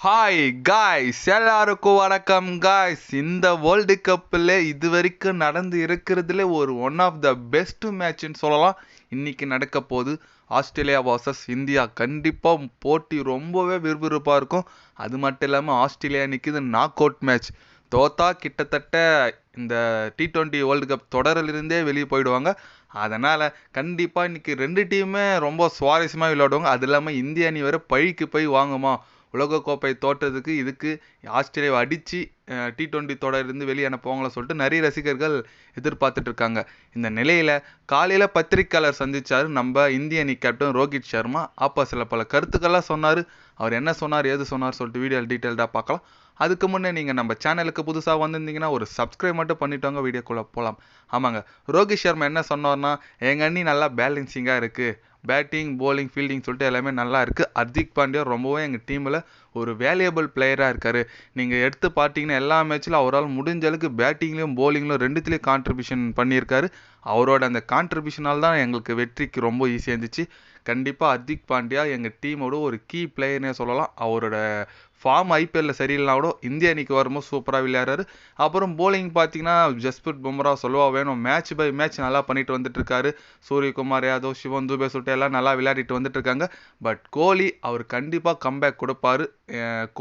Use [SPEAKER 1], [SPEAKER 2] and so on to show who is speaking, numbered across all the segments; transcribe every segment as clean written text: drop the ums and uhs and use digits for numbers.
[SPEAKER 1] Hi guys, எல்லாருக்கும் வணக்கம் guys. இந்த வேர்ல்டு கப்பில் இது வரைக்கும் நடந்து இருக்கிறதுல ஒன் ஆஃப் த பெஸ்ட் மேட்ச்னு சொல்லலாம். இன்னைக்கு நடக்க போகுது ஆஸ்திரேலியா vs இந்தியா. கண்டிப்பாக போட்டி ரொம்பவே விறுவிறுப்பாக இருக்கும். அது மட்டும் இல்லாமல் ஆஸ்திரேலியா நிற்கிது நாக் அவுட் மேட்ச். தோத்தா கிட்டத்தட்ட இந்த T20 வேர்ல்டு கப் தொடரிலிருந்தே வெளியே போயிடுவாங்க. அதனால் கண்டிப்பாக இன்றைக்கி ரெண்டு டீமுமே ரொம்ப சுவாரஸ்யமாக விளையாடுவாங்க. அது இல்லாமல் இந்திய அணி வேறு பழிக்கு போய் வாங்குமா உலகக்கோப்பை தோற்றதுக்கு இதுக்கு ஆஸ்திரேலியாவை அடித்து T20 தொடரிலிருந்து வெளியே அனுப்புவாங்களா சொல்லிட்டு நிறைய ரசிகர்கள் எதிர்பார்த்துட்டு இருக்காங்க. இந்த நிலையில் காலையில் பத்திரிக்கையாளர் சந்திச்சார் நம்ம இந்திய அணி கேப்டன் ரோஹித் சர்மா. அப்போ பல கருத்துக்கள்லாம் சொன்னார். அவர் என்ன சொன்னார், ஏது சொன்னார் சொல்லிட்டு வீடியோ டீட்டெயில்டாக பார்க்கலாம். அதுக்கு முன்னே நீங்கள் நம்ம சேனலுக்கு புதுசாக வந்திருந்தீங்கன்னா ஒரு சப்ஸ்கிரைப் மட்டும் பண்ணிவிட்டாங்க, வீடியோக்குள்ளே போகலாம். ஆமாங்க, ரோஹித் சர்மா என்ன சொன்னார்னா, எங்கள் அணி நல்லா பேலன்சிங்காக இருக்குது, பேட்டிங் போலிங் ஃபீல்டிங் சொல்லிட்டு எல்லாமே நல்லா இருக்குது. ஹர்திக் பாண்டியா ரொம்பவே எங்கள் டீமில் ஒரு வேல்யூபிள் பிளேயராக இருக்கார். நீங்கள் எடுத்து பார்த்தீங்கன்னா எல்லா மேட்ச்சில் அவரால் முடிஞ்ச அளவுக்கு பேட்டிங்லேயும் போலிங்லையும் ரெண்டுத்துலேயும் கான்ட்ரிபியூஷன் பண்ணியிருக்காரு. அவரோட அந்த கான்ட்ரிபியூஷனால் தான் எங்களுக்கு வெற்றிக்கு ரொம்ப ஈஸியாக இருந்துச்சு. கண்டிப்பாக ஹர்திக் பாண்டியா எங்கள் டீமோட ஒரு கீ பிளேயர்னே சொல்லலாம். அவரோட ஃபார்ம் ஐபிஎல்லில் சரியில்லைனா கூட இந்திய அணிக்கு வரும்போது சூப்பராக விளையாடுறாரு. அப்புறம் போலிங் பார்த்தீங்கன்னா ஜஸ்பிரித் பும்ரா சொல்லவா வேணும், மேட்ச் பை மேட்ச் நல்லா பண்ணிட்டு வந்துட்டு இருக்காரு. சூரியகுமார் யாதவ், சிவன் துபே சொல்லிட்டு எல்லாம் நல்லா விளையாடிட்டு வந்துட்டு இருக்காங்க. பட் கோலி அவர் கண்டிப்பாக கம்பேக் கொடுப்பாரு.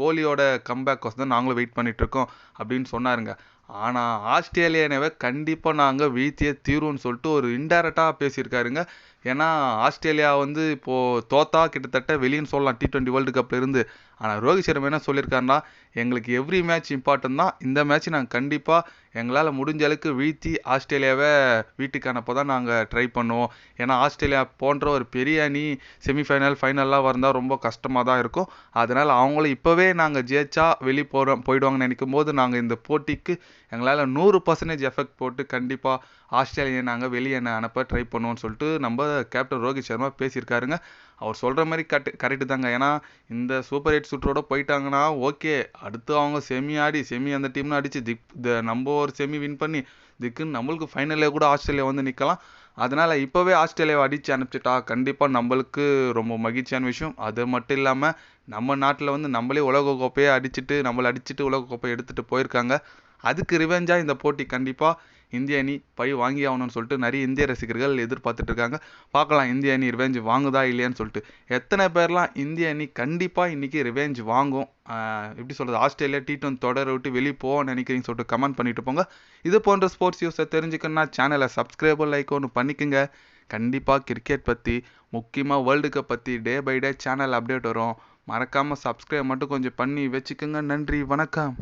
[SPEAKER 1] கோலியோட கம்பேக் தான் நாங்களும் வெயிட் பண்ணிட்டு இருக்கோம் அப்படின்னு சொன்னாருங்க. ஆனால் ஆஸ்திரேலியாவை கண்டிப்பாக நாங்கள் வீழ்த்தியே தீரும்னு சொல்லிட்டு ஒரு இன்டைரக்டாக பேசியிருக்காருங்க. ஏன்னா ஆஸ்திரேலியா இப்போது தோத்தா கிட்டத்தட்ட வெளியின்னு சொல்லலாம் T20 வேர்ல்டு கப்பில் இருந்து. ஆனால் ரோஹித் சர்மா என்ன சொல்லியிருக்காருன்னா, எங்களுக்கு எவ்ரி மேட்ச் இம்பார்ட்டன் தான், இந்த மேட்ச் நாங்கள் கண்டிப்பாக எங்களால் முடிஞ்ச அளவுக்கு வீழ்த்தி ஆஸ்திரேலியாவை வீட்டுக்கு அனுப்ப தான் நாங்கள் ட்ரை பண்ணுவோம். ஏன்னா ஆஸ்திரேலியா போன்ற ஒரு பெரிய அணி செமிஃபைனல் ஃபைனல்லாம் வந்தால் ரொம்ப கஷ்டமாக தான் இருக்கும். அதனால் அவங்கள இப்போவே நாங்கள் ஜெயிச்சா வெளியே போயிடுவாங்கன்னு நினைக்கும் போது நாங்கள் இந்த போட்டிக்கு எங்களால் 100% எஃபெக்ட் போட்டு கண்டிப்பாக ஆஸ்திரேலியா நாங்கள் வெளியே அனுப்ப ட்ரை பண்ணுவோம்னு சொல்லிட்டு நம்ம கேப்டன் ரோஹித் சர்மா பேசியிருக்காருங்க. அவர் சொல்கிற மாதிரி கரெக்டு தாங்க. ஏன்னா இந்த சூப்பர் 8 சுற்றோட போயிட்டாங்கன்னா ஓகே, அடுத்து அவங்க செமி அந்த டீம்னு அடித்து நம்ம ஒரு செமி வின் பண்ணி இதுக்குன்னு நம்மளுக்கு ஃபைனலில் கூட ஆஸ்திரேலியா நிற்கலாம். அதனால் இப்போவே ஆஸ்திரேலியாவை அடித்து அனுப்பிச்சிட்டா கண்டிப்பாக நம்மளுக்கு ரொம்ப மகிழ்ச்சியான விஷயம். அது மட்டும் இல்லாமல் நம்ம நாட்டில் நம்மளே உலகக்கோப்பையை நம்மளை அடிச்சுட்டு உலகக்கோப்பையை எடுத்துகிட்டு போயிருக்காங்க. அதுக்கு ரிவெஞ்சாக இந்த போட்டி கண்டிப்பாக இந்திய அணி பழி வாங்கி ஆகணும்னு சொல்லிட்டு நிறைய இந்திய ரசிகர்கள் எதிர்பார்த்துட்டு இருக்காங்க. பார்க்கலாம் இந்திய அணி ரிவெஞ்ச் வாங்குதா இல்லையான்னு சொல்லிட்டு. எத்தனை பேர்லாம் இந்திய அணி கண்டிப்பாக இன்றைக்கி ரிவெஞ்ச் வாங்கும், எப்படி சொல்கிறது, ஆஸ்திரேலியா T20 தொடரை விட்டு வெளியே போக நினைக்கிறீங்கன்னு சொல்லிட்டு கமெண்ட் பண்ணிட்டு போங்க. இது போன்ற ஸ்போர்ட்ஸ் நியூஸை தெரிஞ்சுக்கணுன்னா சேனலை சப்ஸ்கிரைபர் லைக் ஒன்று பண்ணிக்கோங்க. கண்டிப்பாக கிரிக்கெட் பற்றி, முக்கியமாக வேர்ல்டு கப் பற்றி day by day channel update வரும். மறக்காமல் சப்ஸ்கிரைப் மட்டும் கொஞ்சம் பண்ணி வச்சுக்கோங்க. நன்றி, வணக்கம்.